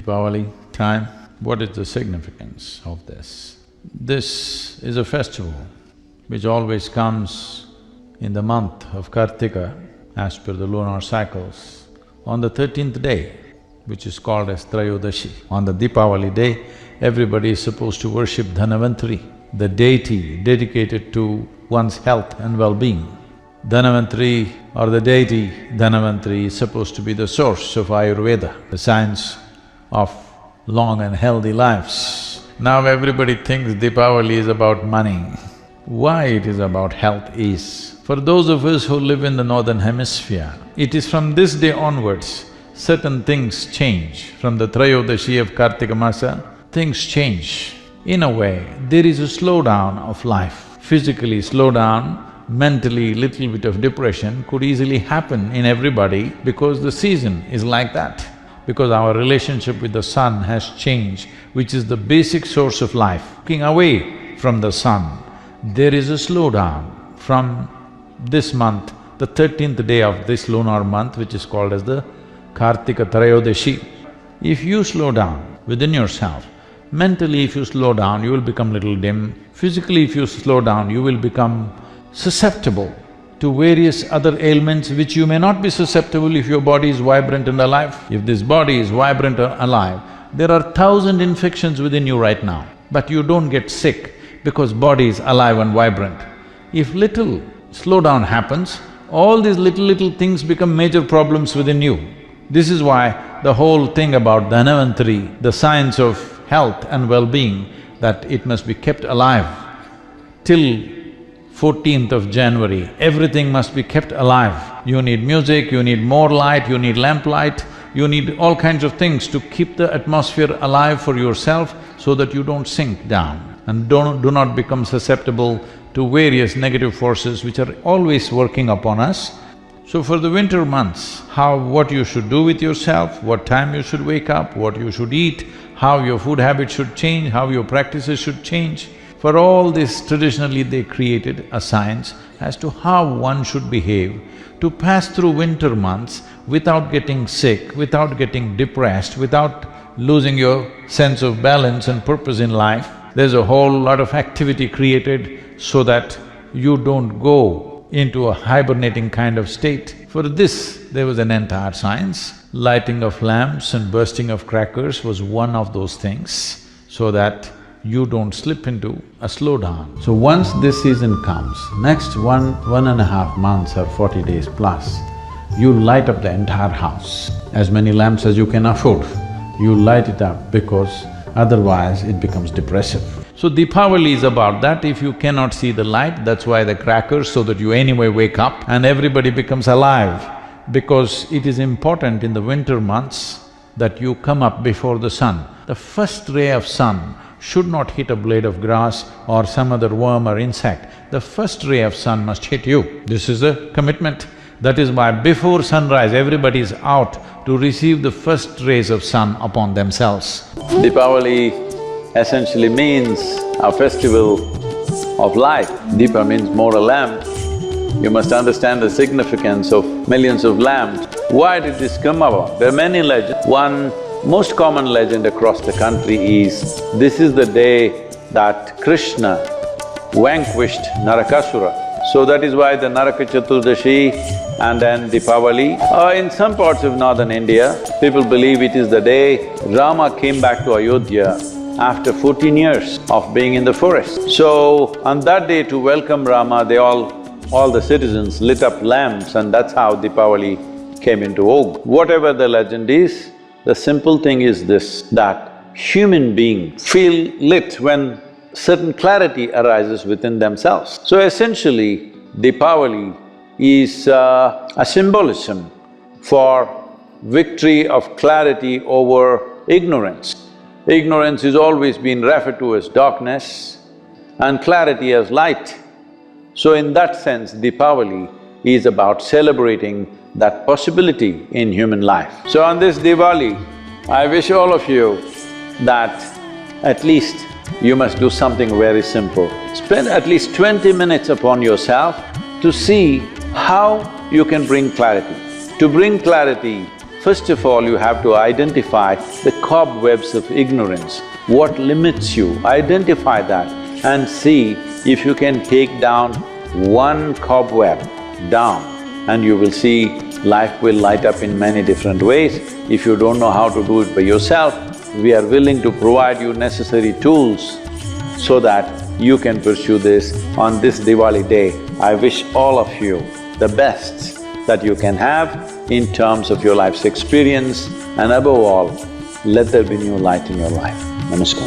Deepavali time. What is the significance of this? This is a festival which always comes in the month of Kartika as per the lunar cycles on the 13th day, which is called as Trayodashi. On the Deepavali day, everybody is supposed to worship Dhanvantari, the deity dedicated to one's health and well-being. Dhanvantari or the deity Dhanvantari is supposed to be the source of Ayurveda, the science of long and healthy lives. Now everybody thinks Deepavali is about money. Why it is about health is, for those of us who live in the northern hemisphere, it is from this day onwards, certain things change. From the Trayodashi of Kartika Masa, things change. In a way, there is a slowdown of life. Physically slow down, mentally little bit of depression could easily happen in everybody because the season is like that. Because our relationship with the sun has changed, which is the basic source of life. Looking away from the sun, there is a slowdown from this month, the 13th day of this lunar month, which is called as the Kartika Trayodashi. If you slow down within yourself, mentally if you slow down, you will become little dim. Physically if you slow down, you will become susceptible to various other ailments which you may not be susceptible if your body is vibrant and alive. If this body is vibrant and alive, there are 1,000 infections within you right now, but you don't get sick because body is alive and vibrant. If little slowdown happens, all these little things become major problems within you. This is why the whole thing about Dhanvantari, the science of health and well-being, that it must be kept alive till 14th of January, everything must be kept alive. You need music, you need more light, you need lamplight, you need all kinds of things to keep the atmosphere alive for yourself so that you don't sink down and do not become susceptible to various negative forces which are always working upon us. So for the winter months, what you should do with yourself, what time you should wake up, what you should eat, how your food habits should change, how your practices should change, for all this, traditionally they created a science as to how one should behave to pass through winter months without getting sick, without getting depressed, without losing your sense of balance and purpose in life. There's a whole lot of activity created so that you don't go into a hibernating kind of state. For this, there was an entire science. Lighting of lamps and bursting of crackers was one of those things, so that you don't slip into a slowdown. So once this season comes, next 1.5 months or 40 days plus, you light up the entire house. As many lamps as you can afford, you light it up because otherwise it becomes depressive. So Deepavali is about that. If you cannot see the light, that's why the crackers, so that you anyway wake up and everybody becomes alive. Because it is important in the winter months that you come up before the sun. The first ray of sun should not hit a blade of grass or some other worm or insect. The first ray of sun must hit you. This is a commitment. That is why before sunrise, everybody is out to receive the first rays of sun upon themselves. Deepavali essentially means a festival of light. Deepa means more a lamp. You must understand the significance of millions of lamps. Why did this come about? There are many legends. One most common legend across the country is, this is the day that Krishna vanquished Narakasura. So that is why the Naraka Chaturdashi and then Deepavali. In some parts of northern India, people believe it is the day Rama came back to Ayodhya after 14 years of being in the forest. So on that day, to welcome Rama, all the citizens lit up lamps, and that's how Deepavali came into vogue. Whatever the legend is, the simple thing is this, that human beings feel lit when certain clarity arises within themselves. So essentially, Deepavali is a symbolism for victory of clarity over ignorance. Ignorance has always been referred to as darkness and clarity as light. So in that sense, Deepavali is about celebrating that possibility in human life. So on this Diwali, I wish all of you that at least you must do something very simple. Spend at least 20 minutes upon yourself to see how you can bring clarity. To bring clarity, First of all, you have to identify the cobwebs of ignorance. What limits you? Identify that and see if you can take down one cobweb down, and you will see life will light up in many different ways. If you don't know how to do it by yourself, we are willing to provide you necessary tools so that you can pursue this on this Diwali day. I wish all of you the best that you can have in terms of your life's experience, and above all, let there be new light in your life. Namaskar.